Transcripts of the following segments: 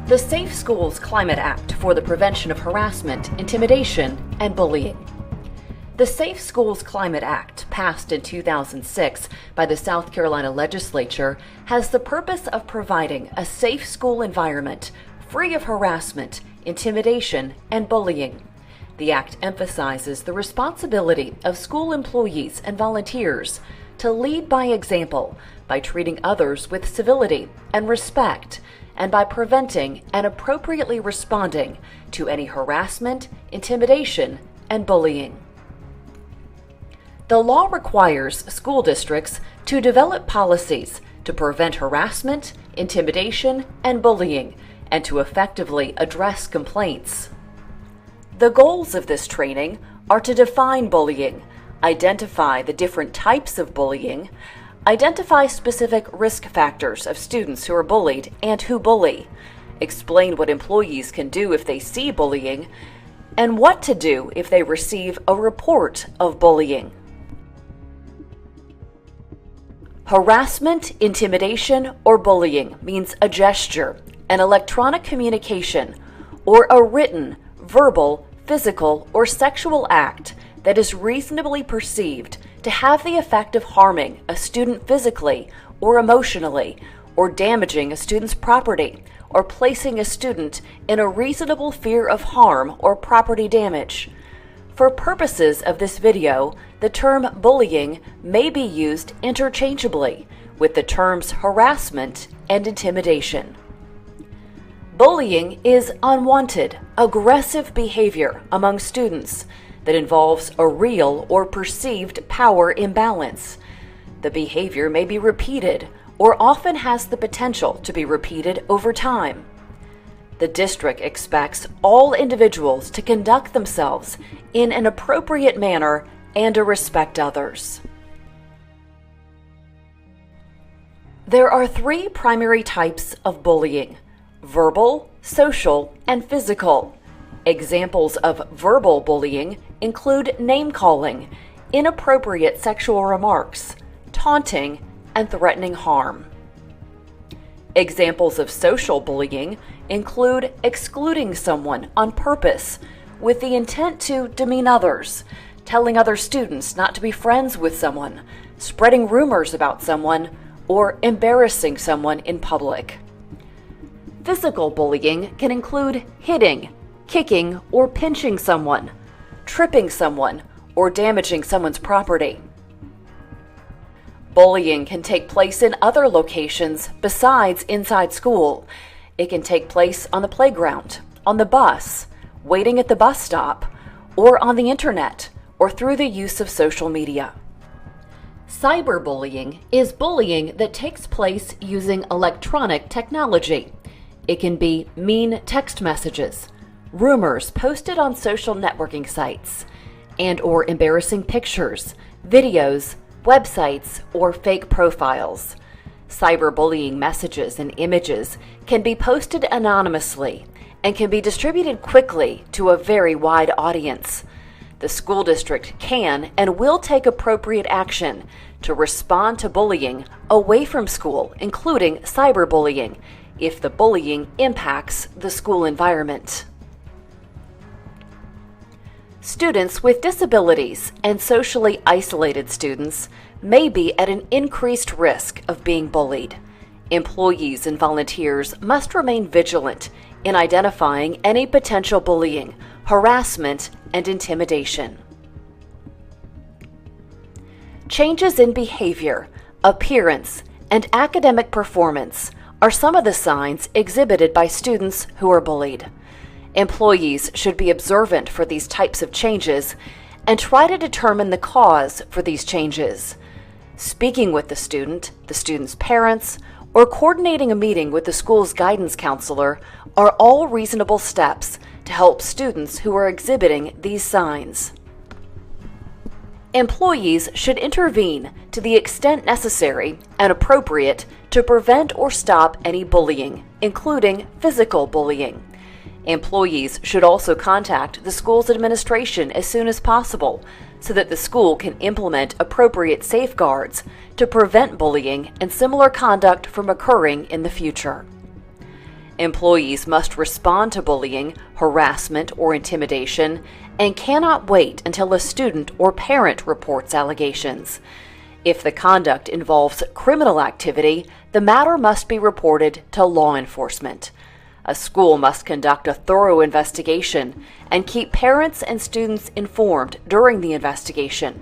The Safe Schools Climate Act for the Prevention of Harassment, Intimidation, and Bullying. The Safe Schools Climate Act, passed in 2006 by the South Carolina legislature, has the purpose of providing a safe school environment free of harassment, intimidation, and bullying. The act emphasizes the responsibility of school employees and volunteers to lead by example by treating others with civility and respect, and by preventing and appropriately responding to any harassment, intimidation, and bullying. The law requires school districts to develop policies to prevent harassment, intimidation, and bullying, and to effectively address complaints. The goals of this training are to define bullying, identify the different types of bullying, identify specific risk factors of students who are bullied and who bully, explain what employees can do if they see bullying, and what to do if they receive a report of bullying. Harassment, intimidation, or bullying means a gesture, an electronic communication, or a written, verbal, physical, or sexual act that is reasonably perceived to have the effect of harming a student physically or emotionally, or damaging a student's property, or placing a student in a reasonable fear of harm or property damage. For purposes of this video, the term bullying may be used interchangeably with the terms harassment and intimidation. Bullying is unwanted, aggressive behavior among students that involves a real or perceived power imbalance. The behavior may be repeated or often has the potential to be repeated over time. The district expects all individuals to conduct themselves in an appropriate manner and to respect others. There are three primary types of bullying: verbal, social, and physical. Examples of verbal bullying include name-calling, inappropriate sexual remarks, taunting, and threatening harm. Examples of social bullying include excluding someone on purpose with the intent to demean others, telling other students not to be friends with someone, spreading rumors about someone, or embarrassing someone in public. Physical bullying can include hitting, kicking, or pinching someone, tripping someone, or damaging someone's property. Bullying can take place in other locations besides inside school. It can take place on the playground, on the bus, waiting at the bus stop, or on the internet, or through the use of social media. Cyberbullying is bullying that takes place using electronic technology. It can be mean text messages, rumors posted on social networking sites, and/or embarrassing pictures, videos, websites, or fake profiles. Cyberbullying messages and images can be posted anonymously and can be distributed quickly to a very wide audience. The school district can and will take appropriate action to respond to bullying away from school, including cyberbullying, if the bullying impacts the school environment. Students with disabilities and socially isolated students may be at an increased risk of being bullied. Employees and volunteers must remain vigilant in identifying any potential bullying, harassment, and intimidation. Changes in behavior, appearance, and academic performance are some of the signs exhibited by students who are bullied. Employees should be observant for these types of changes and try to determine the cause for these changes. Speaking with the student's parents, or coordinating a meeting with the school's guidance counselor are all reasonable steps to help students who are exhibiting these signs. Employees should intervene to the extent necessary and appropriate to prevent or stop any bullying, including physical bullying. Employees should also contact the school's administration as soon as possible so that the school can implement appropriate safeguards to prevent bullying and similar conduct from occurring in the future. Employees must respond to bullying, harassment, or intimidation and cannot wait until a student or parent reports allegations. If the conduct involves criminal activity, the matter must be reported to law enforcement. A school must conduct a thorough investigation and keep parents and students informed during the investigation,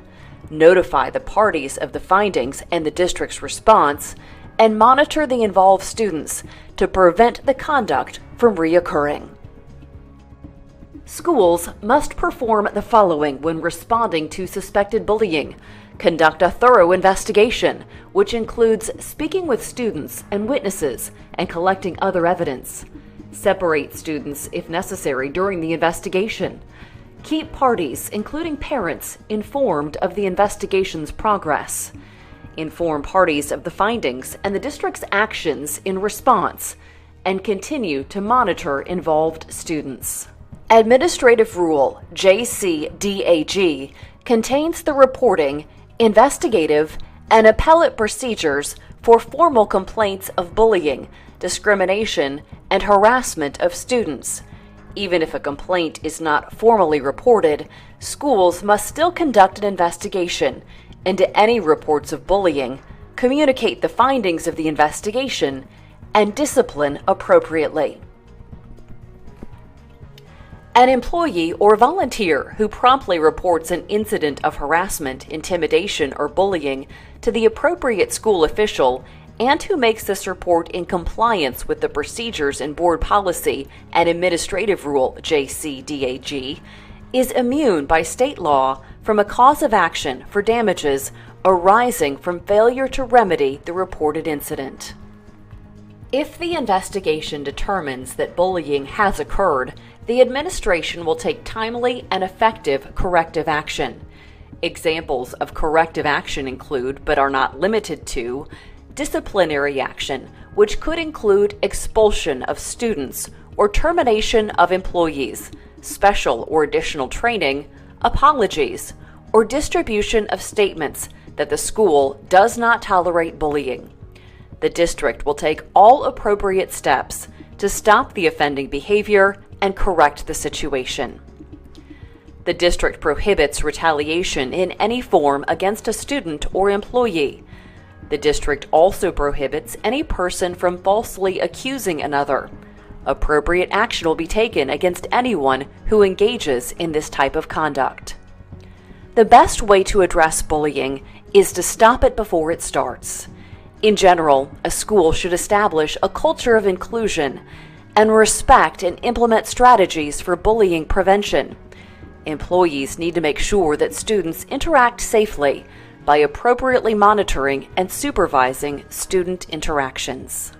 notify the parties of the findings and the district's response, and monitor the involved students to prevent the conduct from reoccurring. Schools must perform the following when responding to suspected bullying. Conduct a thorough investigation, which includes speaking with students and witnesses and collecting other evidence. Separate students if necessary during the investigation. Keep parties, including parents, informed of the investigation's progress. Inform parties of the findings and the district's actions in response, and continue to monitor involved students. Administrative Rule JCDAG contains the reporting, investigative, and appellate procedures for formal complaints of bullying, discrimination, and harassment of students. Even if a complaint is not formally reported, schools must still conduct an investigation into any reports of bullying, communicate the findings of the investigation, and discipline appropriately. An employee or volunteer who promptly reports an incident of harassment, intimidation, or bullying to the appropriate school official and who makes this report in compliance with the procedures in Board Policy and Administrative Rule JCDAG is immune by state law from a cause of action for damages arising from failure to remedy the reported incident. If the investigation determines that bullying has occurred, the administration will take timely and effective corrective action. Examples of corrective action include, but are not limited to, disciplinary action, which could include expulsion of students or termination of employees, special or additional training, apologies, or distribution of statements that the school does not tolerate bullying. The district will take all appropriate steps to stop the offending behavior and correct the situation. The district prohibits retaliation in any form against a student or employee. The district also prohibits any person from falsely accusing another. Appropriate action will be taken against anyone who engages in this type of conduct. The best way to address bullying is to stop it before it starts. In general, a school should establish a culture of inclusion and respect and implement strategies for bullying prevention. Employees need to make sure that students interact safely by appropriately monitoring and supervising student interactions.